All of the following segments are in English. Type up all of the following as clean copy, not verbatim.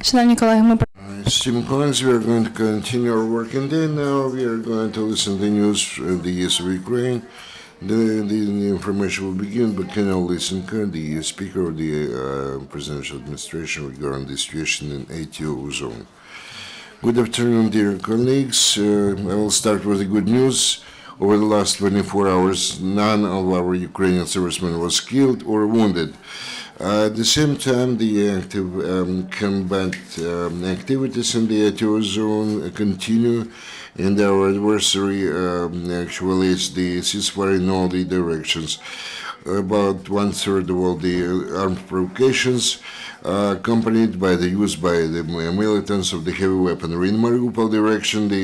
Шановні колеги, ми Esteemed colleagues, we are going to continue our working day now. We are going to listen to the news of the east of Ukraine. The information will begin by Colonel Lysenko, the Speaker of the Presidential Administration regarding the situation in ATO zone. Good afternoon, dear colleagues. I will start with the good news. Over the last 24 hours, none of our Ukrainian servicemen was killed or wounded. At the same time, the active combat activities in the ATO zone continue, and our adversary actually is the ceasefire in all the directions. About one-third of all the armed provocations accompanied by the use by the militants of the heavy weaponry. In Mariupol direction, the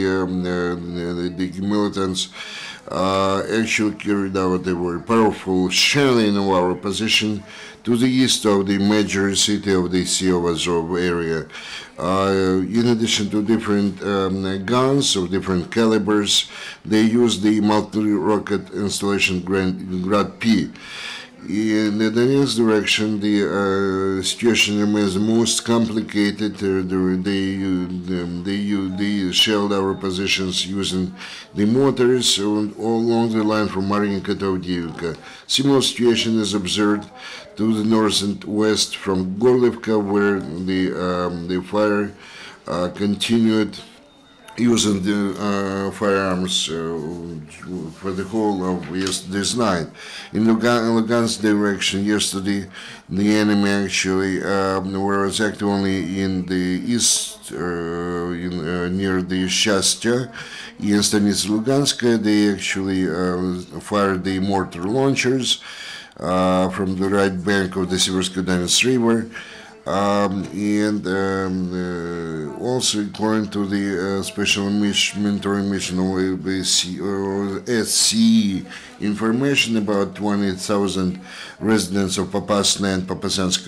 militants actually carried out a very powerful shelling of our position to the east of the major city of the Sea of Azov area. In addition to different guns of different calibers, they use the multi-rocket installation Grad-P. In the Donetsk direction, the situation remains most complicated. They shelled our positions using the mortars all along the line from Marinka to Avdiivka. Similar situation is observed to the north and west from Gorlivka, where the fire continued using the firearms for the whole of yesterday's night. In Lugansk direction yesterday, the enemy actually was active only in the east, near the Shastya. In Stanitsa Luganska, they actually fired the mortar launchers from the right bank of the Seversko-Donetsk River. Also, according to the special monitoring mission of SCE, information about 20,000 residents of Popasna and Popasnansk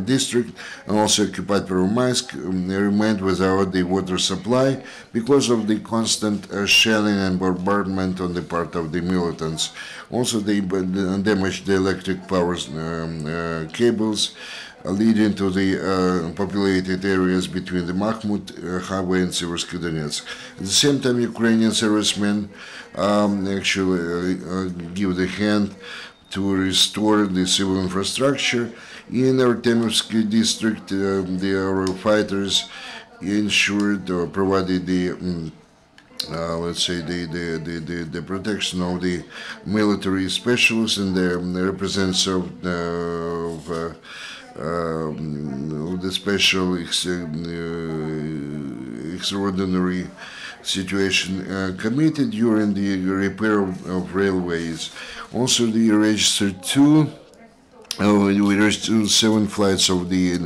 district and also occupied Pervomaisk remained without the water supply because of the constant shelling and bombardment on the part of the militants. Also, they damaged the electric power cables leading to the populated areas between the Bakhmut highway and Seversko-Donetsk. At the same time, Ukrainian servicemen actually give the hand to restore the civil infrastructure. In Artemovsk district, our fighters ensured or provided the let's say the protection of the military specialists and the representatives of the special extraordinary situation committee during the repair of railways. Also, we registered we registered 7 flights of the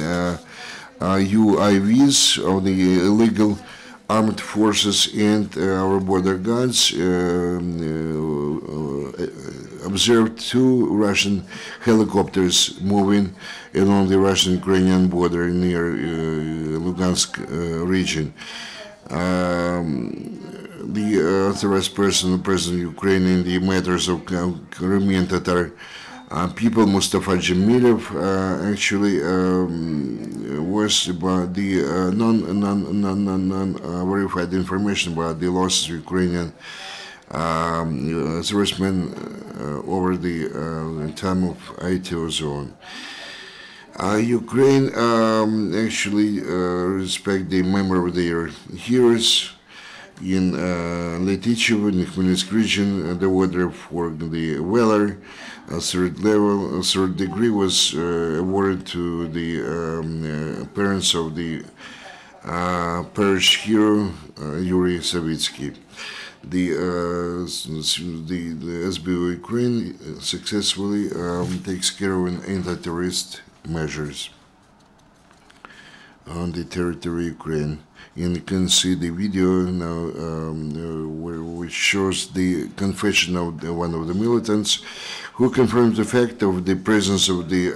UIVs of the illegal armed forces, and our border guards observed 2 Russian helicopters moving along the Russian-Ukrainian border near Lugansk region. The authorized person, the President of Ukraine, in the matters of Crimean Tatar people, Mustafa Jamilov, actually was about the non-verified information about the losses of Ukrainian servicemen over the time of ATO zone. Ukraine actually respect the memory of their heroes. In Letichevo, in the Khmelnytsk region, the order for the valor, third degree, was awarded to the parents of the perished hero Yuri Savitsky. The SBU Ukraine successfully takes care of anti-terrorist measures on the territory of Ukraine. And you can see the video now, which shows the confession of one of the militants, who confirms the fact of the presence of the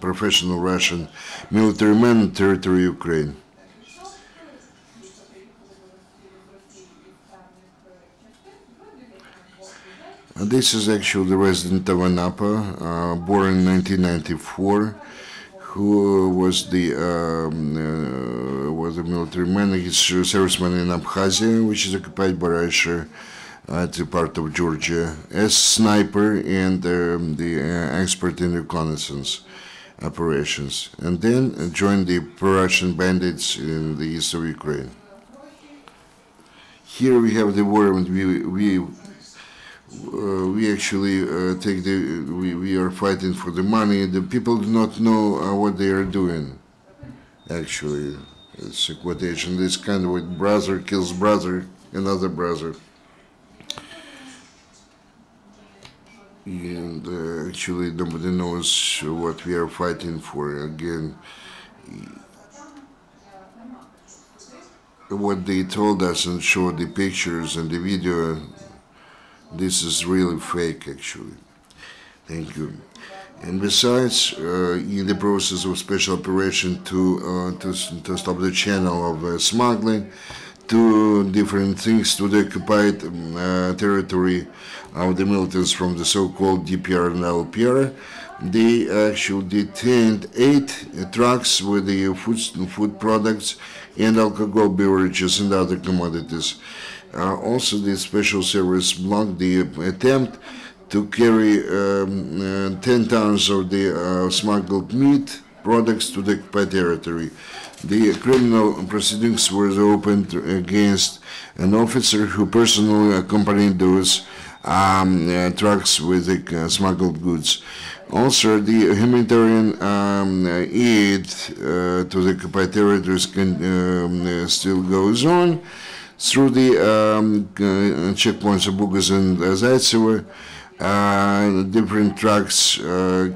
professional Russian military men on territory of Ukraine. This is actually the resident of Anapa, born in 1994, who was a military man. He's a serviceman in Abkhazia, which is occupied by Russia. It's a part of Georgia, as sniper and the expert in reconnaissance operations, and then joined the pro-Russian bandits in the east of Ukraine. Here we have the war, and we actually we are fighting for the money. The people do not know what they are doing. Actually, it's a quotation. This kind of like brother kills brother, another brother. And actually nobody knows what we are fighting for. Again, what they told us and showed the pictures and the video, this is really fake actually. Thank you. And besides, in the process of special operation to stop the channel of smuggling, to different things to the occupied territory of the militants from the so-called DPR and LPR, they actually detained 8 trucks with the food products and alcohol beverages and other commodities. Also, the special service blocked the attempt to carry 10 tons of the smuggled meat products to the occupied territory. The criminal proceedings were opened against an officer who personally accompanied those trucks with the smuggled goods. Also, the humanitarian aid to the occupied territories still goes on through the checkpoints of Bugas and Zaitsevo. Different trucks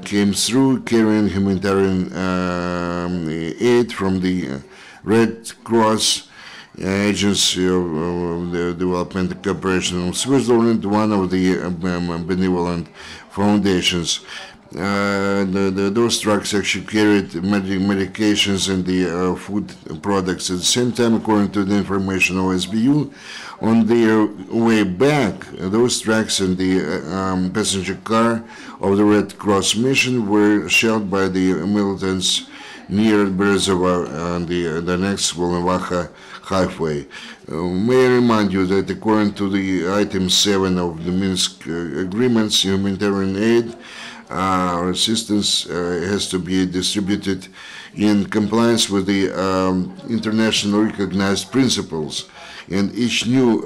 came through carrying humanitarian aid from the Red Cross Agency of the Development and Cooperation of Switzerland, one of the benevolent foundations. Those trucks actually carried medications and the food products at the same time, according to the information of SBU. On their way back, those trucks and the passenger car of the Red Cross mission were shelled by the militants near Berezova on the next Volnovakha highway. May I remind you that according to the item 7 of the Minsk agreements, humanitarian aid assistance has to be distributed in compliance with the international recognized principles, and each new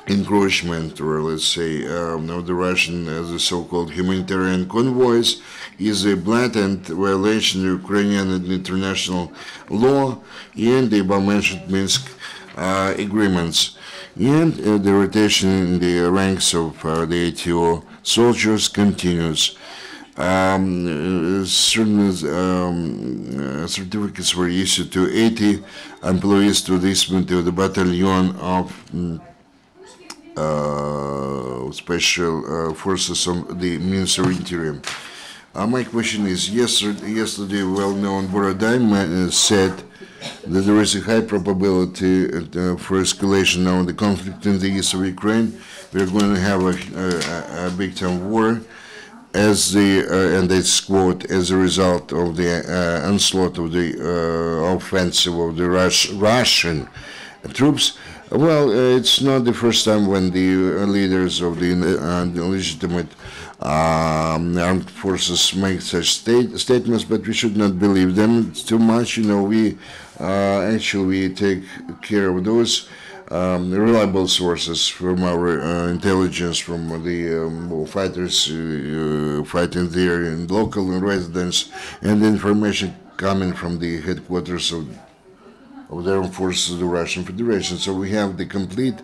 encroachment, or let's say of the Russian as the so-called humanitarian convoys, is a blatant violation of Ukrainian and international law and the above-mentioned Minsk agreements. And the rotation in the ranks of the ATO soldiers continues. Certain certificates were issued to 80 employees to the battalion of special forces of the Ministry of Interior. My question is, yesterday well-known Borodai said that there is a high probability for escalation of the conflict in the east of Ukraine. We're going to have a big-time war, and it's quote, as a result of the onslaught of the offensive of the Russian troops. Well, it's not the first time when the leaders of the legitimate armed forces make such statements, but we should not believe them too much. We actually take care of those reliable sources from our intelligence, from the fighters fighting there in local residents, and the information coming from the headquarters of the armed forces of the Russian Federation. So we have the complete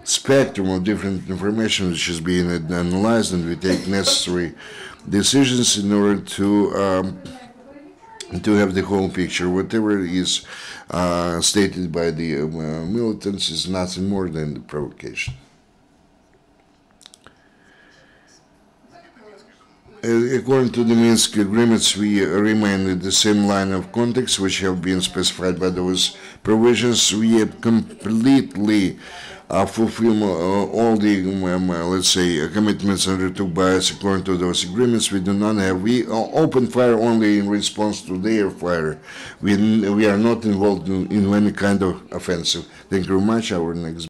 spectrum of different information which is being analyzed, and we take necessary decisions in order to have the whole picture. Whatever is stated by the militants is nothing more than the provocation. According to the Minsk agreements, we remain in the same line of context which have been specified by those provisions. We have completely fulfill all the, let's say, commitments undertook by us according to those agreements. We do not have. We open fire only in response to their fire. We are not involved in any kind of offensive. Thank you very much. Our next